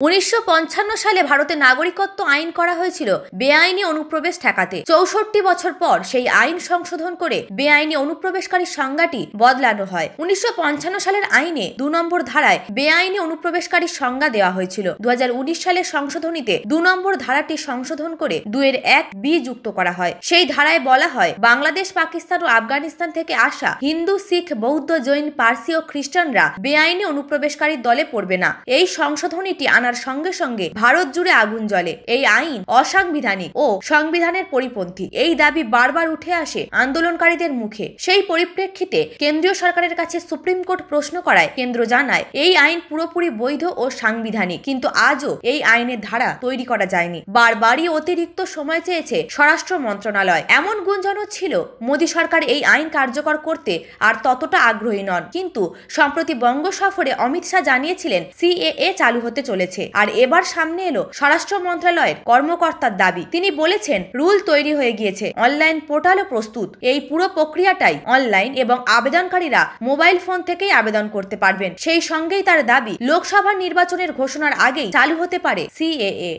1955 সালে ভারতে নাগরিকত্ব আইন করা হয়েছিল বেআইনি অনুপ্রবেশ ঠেকাতে। 64 বছর পর সেই আইন সংশোধন করে বেআইনি অনুপ্রবেশকারীর সংজ্ঞাটি বদলানো হয়। 1955 সালের আইনে 2 নম্বর ধারায় বেআইনি অনুপ্রবেশকারীর সংজ্ঞা দেওয়া হয়েছিল। 2019 সালের সংশোধনীতে 2 নম্বর ধারাটি সংশোধন করে 2(1)(b) যুক্ত করা হয়। সেই ধারায় বলা হয়, বাংলাদেশ, পাকিস্তান ও আফগানিস্তান থেকে আসা হিন্দু, শিখ, বৌদ্ধ, জৈন, পার্সি ও খ্রিস্টানরা বেআইনি অনুপ্রবেশকারীর দলে পড়বে না। এই সংশোধনীটি আনার সঙ্গে সঙ্গে ভারত জুড়ে আগুন জ্বলে। এই আইন অসাংবিধানিক ও সংবিধানের পরিপন্থী, এই দাবি বারবার উঠে আসে আন্দোলনকারীদের মুখে। সেই পরিপ্রেক্ষিতে কেন্দ্রীয় সরকারের কাছে সুপ্রিম কোর্ট প্রশ্ন করায় কেন্দ্র জানায়, এই আইন পুরোপুরি বৈধ ও সাংবিধানিক, কিন্তু আজও এই আইনের ধারা তৈরি করা যায়নি। বারবারই অতিরিক্ত সময় চেয়েছে স্বরাষ্ট্র মন্ত্রণালয়। এমন গুঞ্জনও ছিল মোদী সরকার এই আইন কার্যকর করতে আর ততটা আগ্রহী নন। কিন্তু সম্প্রতি বঙ্গ সফরে অমিত শাহ জানিয়েছিলেন সিএএ চালু হতে চলেছে। আর এবার সামনে এলো স্বরাষ্ট্র মন্ত্রণালয়ের কর্মকর্তার দাবি। তিনি বলেছেন, রুল তৈরি হয়ে গিয়েছে, অনলাইন পোর্টালও প্রস্তুত। এই পুরো প্রক্রিয়াটাই অনলাইন এবং আবেদনকারীরা মোবাইল ফোন থেকেই আবেদন করতে পারবেন। সেই সঙ্গেই তার দাবি, লোকসভা নির্বাচনের ঘোষণার আগেই চালু হতে পারে সিএএ।